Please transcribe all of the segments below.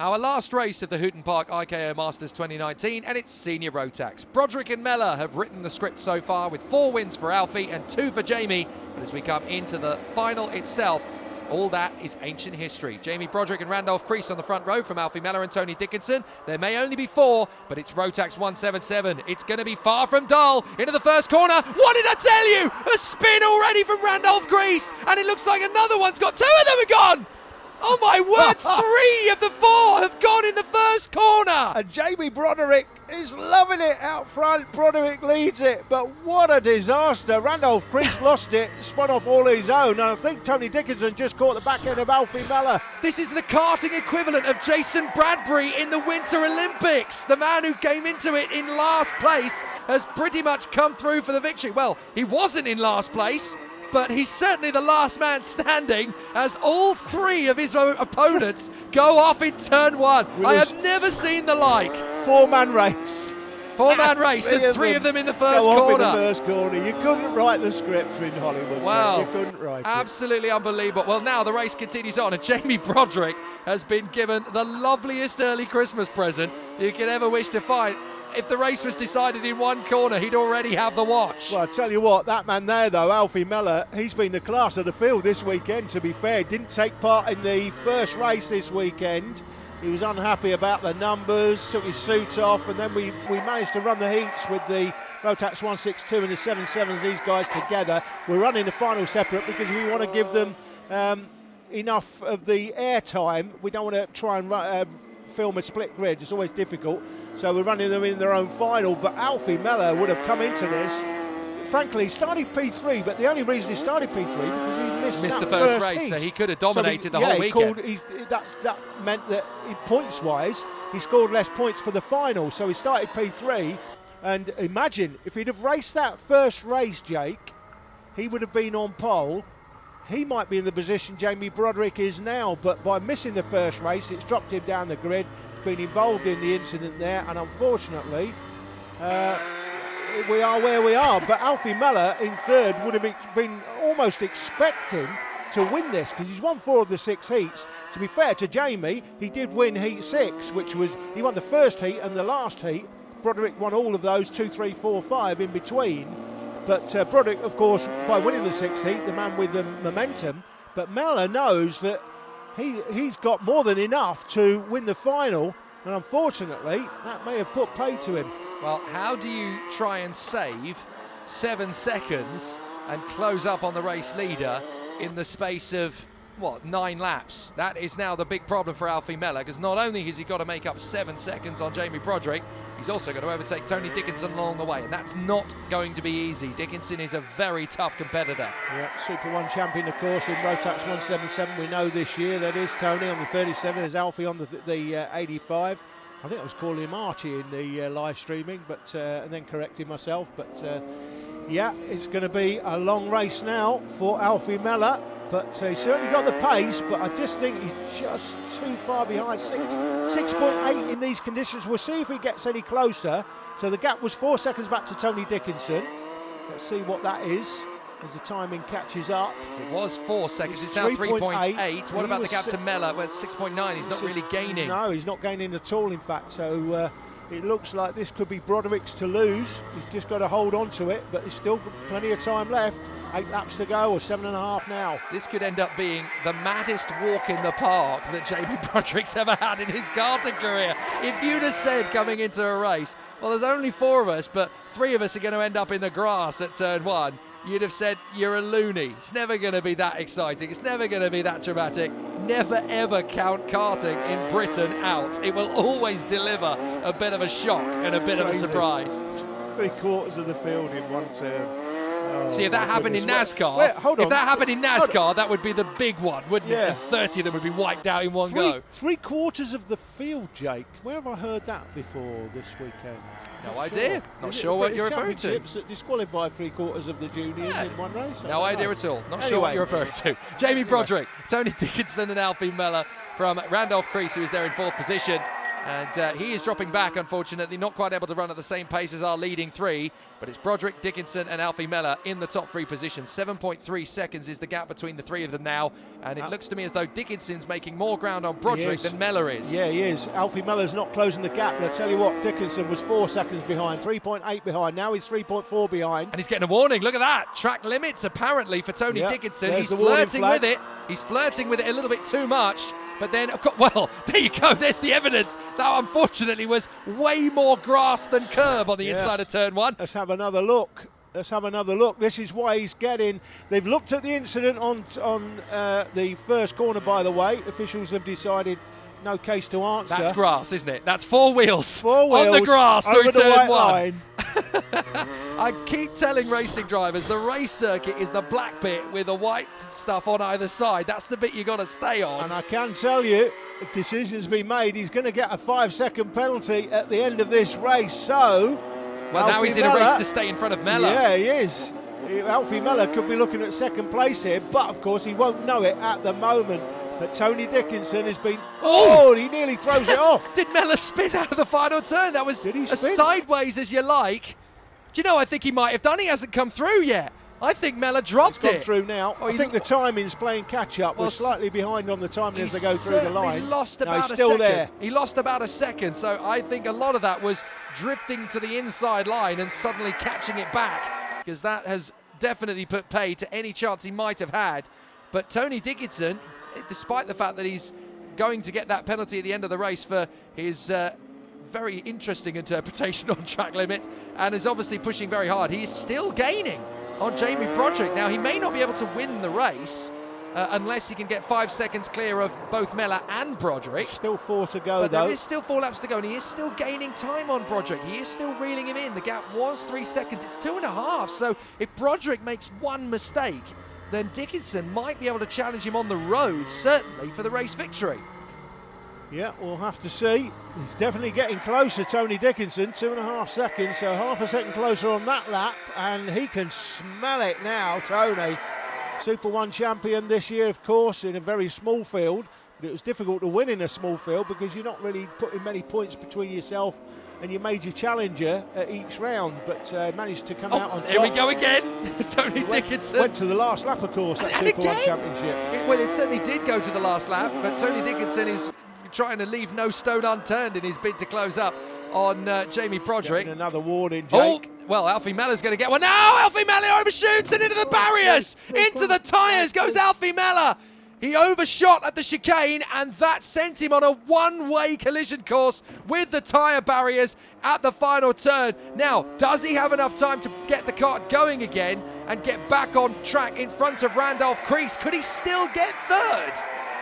Our last race of the Houghton Park IKR Masters 2019, and it's senior Rotax. Broderick and Mellor have written the script so far, with 4 wins for Alfie and 2 for Jamie. But as we come into the final itself, all that is ancient history. Jamie Broderick and Randolph Crease on the front row from Alfie Mellor and Tony Dickinson. There may only be 4, but it's Rotax 177. It's going to be far from dull. Into the first corner. What did I tell you? A spin already from Randolph Crease, and it looks like another one's got 2 of them are gone. Oh my word, 3 of the 4 have gone in the first corner. And Jamie Broderick is loving it out front. Broderick leads it, but what a disaster. Randolph Crease lost it, spun off all his own, and I think Tony Dickinson just caught the back end of Alfie Mellor. This is the karting equivalent of Jason Bradbury in the Winter Olympics. The man who came into it in last place has pretty much come through for the victory. Well, he wasn't in last place, but he's certainly the last man standing as all 3 of his opponents go off in turn 1. I have never seen the like. 4-man race. 4-man race, and 3 of them in the first go corner. Off in the first corner. You couldn't write the script in Hollywood. Well, you couldn't write absolutely unbelievable. Well, now the race continues on, and Jamie Broderick has been given the loveliest early Christmas present you could ever wish to find. If the race was decided in 1 corner, he'd already have the watch. Well, I tell you what, that man there, though, Alfie Mellor, he's been the class of the field this weekend, to be fair. Didn't take part in the first race this weekend. He was unhappy about the numbers, took his suit off, and then we managed to run the heats with the Rotax 162 and the 77s, these guys together. We're running the final separate because we want to give them enough of the air time. We don't want to try and film a split grid, it's always difficult, so we're running them in their own final. But Alfie Mellor would have come into this, frankly, starting P3, but the only reason he started P3 because he missed the first race, so he could have dominated the whole weekend. That meant that points-wise, he scored less points for the final, so he started P3, and imagine, if he'd have raced that first race, Jake, he would have been on pole. He might be in the position Jamie Broderick is now, but by missing the first race, it's dropped him down the grid, been involved in the incident there, and unfortunately, we are where we are. But Alfie Mellor in third would have been almost expecting to win this, because he's won 4 of the 6 heats. To be fair to Jamie, he did win heat 6, which was, he won the first heat and the last heat. Broderick won all of those, 2, 3, 4, 5 in between. But Broderick, of course, by winning the 6th heat, the man with the momentum. But Mellor knows that he's got more than enough to win the final, and unfortunately, that may have put paid to him. Well, how do you try and save 7 seconds and close up on the race leader in the space of, what, 9 laps? That is now the big problem for Alfie Mellor, because not only has he got to make up 7 seconds on Jamie Broderick, he's also got to overtake Tony Dickinson along the way, and that's not going to be easy. Dickinson is a very tough competitor. Yeah, Super 1 champion, of course, in Rotax 177, we know this year. That is Tony on the 37, there's Alfie on the 85. I think I was calling him Archie in the live streaming, but and then correcting myself. But yeah, it's going to be a long race now for Alfie Mellor. But he's certainly got the pace, but I just think he's just too far behind. 6.8 in these conditions. We'll see if he gets any closer. So the gap was 4 seconds back to Tony Dickinson. Let's see what that is as the timing catches up. It was 4 seconds, it's now 3.8. What about the gap to Mellor? Well, it's 6.9, he's not really gaining. No, he's not gaining at all, in fact. So it looks like this could be Broderick's to lose. He's just got to hold on to it, but there's still plenty of time left. 8 laps to go, or 7.5 now. This could end up being the maddest walk in the park that Jamie Broderick's ever had in his karting career. If you'd have said coming into a race, well, there's only 4 of us, but 3 of us are going to end up in the grass at turn 1, you'd have said, you're a loony. It's never going to be that exciting. It's never going to be that dramatic. Never, ever count karting in Britain out. It will always deliver a bit of a shock and a bit of a surprise. 3/4 of the field in one turn. Oh, see, if that happened in NASCAR, that would be the big one, wouldn't it? And 30 of them would be wiped out in one go. 3/4 of the field, Jake. Where have I heard that before this weekend? No idea. Not sure what you're referring to. That disqualified 3/4 of the juniors in one race. No idea at all. Not sure what you're referring to. Jamie Broderick, Tony Dickinson and Alfie Mellor from Randolph Crease, who is there in 4th position. And he is dropping back, unfortunately, not quite able to run at the same pace as our leading 3. But it's Broderick, Dickinson and Alfie Mellor in the top 3 positions. 7.3 seconds is the gap between the 3 of them now. And it looks to me as though Dickinson's making more ground on Broderick than Mellor is. Yeah, he is. Alfie Mellor's not closing the gap. But I tell you what, Dickinson was 4 seconds behind, 3.8 behind. Now he's 3.4 behind. And he's getting a warning. Look at that. Track limits apparently for Tony Dickinson. He's flirting with it. He's flirting with it a little bit too much. But then, well, there you go. There's the evidence. That unfortunately was way more grass than curb on the inside of turn 1. Let's have another look. Let's have another look. This is why he's getting... They've looked at the incident on the first corner, by the way. Officials have decided no case to answer. That's grass, isn't it? That's four wheels on the grass through turn 1. Line. I keep telling racing drivers the race circuit is the black bit with the white stuff on either side. That's the bit you got to stay on. And I can tell you, the decision's been made. He's going to get a 5-second penalty at the end of this race. So, well, now he's in a race to stay in front of Mellor. Yeah, he is. Alfie Mellor could be looking at second place here, but of course he won't know it at the moment. But Tony Dickinson has been... Oh, he nearly throws it off. Did Mellor spin out of the final turn? That was as sideways as you like. Do you know, I think he might have done. He hasn't come through yet. I think Mellor dropped it. He's gone through now. I think the timing's playing catch-up. We're slightly behind on the timing as they go through the line. He lost about a second. He lost about a second. So I think a lot of that was drifting to the inside line and suddenly catching it back, because that has definitely put pay to any chance he might have had. But Tony Dickinson, despite the fact that he's going to get that penalty at the end of the race for his very interesting interpretation on track limits, and is obviously pushing very hard, he is still gaining on Jamie Broderick. Now, he may not be able to win the race unless he can get 5 seconds clear of both Mellor and Broderick. Still 4 to go, but though. There is still 4 laps to go, and he is still gaining time on Broderick. He is still reeling him in. The gap was 3 seconds. It's 2.5. So if Broderick makes one mistake, then Dickinson might be able to challenge him on the road, certainly, for the race victory. Yeah, we'll have to see. He's definitely getting closer, Tony Dickinson. 2.5 seconds, so half a second closer on that lap, and he can smell it now, Tony. Super 1 champion this year, of course, in a very small field. But it was difficult to win in a small field because you're not really putting many points between yourself and your major challenger at each round, but managed to come out on top. Here we go again. Tony Dickinson went to the last lap, of course, that Super 1 championship. Well, it certainly did go to the last lap, but Tony Dickinson is trying to leave no stone unturned in his bid to close up on Jamie Broderick. Getting another warning, Jake. Well, Alfie Mellor's going to get one. Now Alfie Mellor overshoots and into the barriers. Into the tyres goes Alfie Mellor. He overshot at the chicane, and that sent him on a one-way collision course with the tyre barriers at the final turn. Now, does he have enough time to get the kart going again and get back on track in front of Randolph Crease? Could he still get third?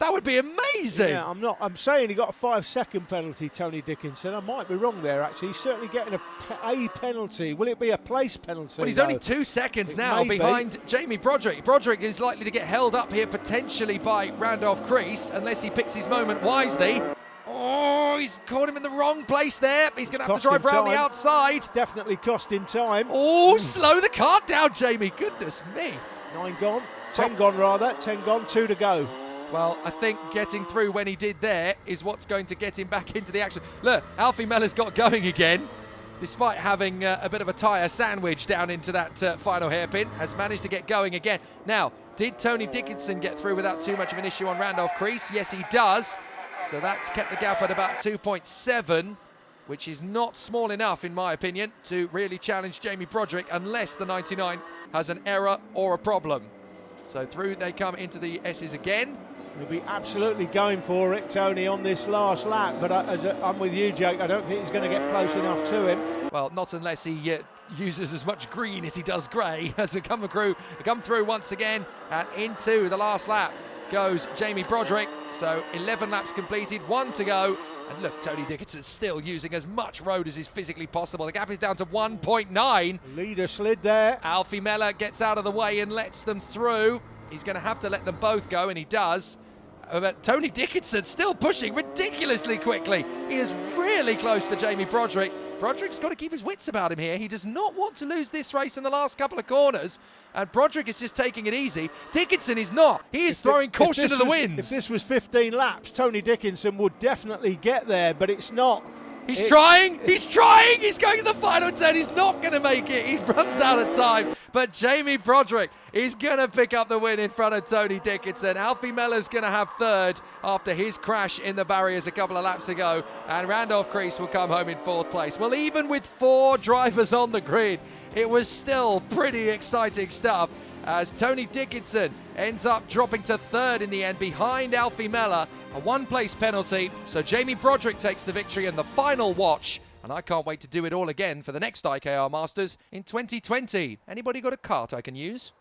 That would be amazing. Yeah, I'm saying he got a 5-second penalty, Tony Dickinson. I might be wrong there, actually. He's certainly getting a penalty. Will it be a place penalty? Well, he's only 2 seconds now behind Jamie Broderick. Broderick is likely to get held up here potentially by Randolph Crease unless he picks his moment wisely. Oh, he's caught him in the wrong place there. He's going to have to drive around the outside. Definitely cost him time. Oh, slow the kart down, Jamie. Goodness me. 9 gone. 10 gone, rather. 10 gone, 2 to go. Well, I think getting through when he did there is what's going to get him back into the action. Look, Alfie Mellor's got going again, despite having a bit of a tyre sandwich down into that final hairpin, has managed to get going again. Now, did Tony Dickinson get through without too much of an issue on Randolph Crease? Yes, he does. So that's kept the gap at about 2.7, which is not small enough, in my opinion, to really challenge Jamie Broderick unless the 99 has an error or a problem. So through they come into the S's again. He'll be absolutely going for it, Tony, on this last lap, but I'm with you, Jake. I don't think he's going to get close enough to him. Well, not unless he uses as much green as he does grey as they come through once again, and into the last lap goes Jamie Broderick. So 11 laps completed, 1 to go. And look, Tony Dickinson's still using as much road as is physically possible. The gap is down to 1.9. Leader slid there. Alfie Mellor gets out of the way and lets them through. He's going to have to let them both go, and he does. But Tony Dickinson still pushing ridiculously quickly. He is really close to Jamie Broderick. Broderick's got to keep his wits about him here. He does not want to lose this race in the last couple of corners. And Broderick is just taking it easy. Dickinson is not. He is throwing caution to the winds. If this was 15 laps, Tony Dickinson would definitely get there, but it's not. He's trying, he's going to the final 10, he's not going to make it, he runs out of time, but Jamie Broderick is going to pick up the win in front of Tony Dickinson. Alfie Meller's going to have third after his crash in the barriers a couple of laps ago, and Randolph Crease will come home in fourth place. Well, even with 4 drivers on the grid, it was still pretty exciting stuff, as Tony Dickinson ends up dropping to third in the end behind Alfie Meller. A 1-place penalty, so Jamie Broderick takes the victory in the final watch, and I can't wait to do it all again for the next IKR Masters in 2020. Anybody got a cart I can use?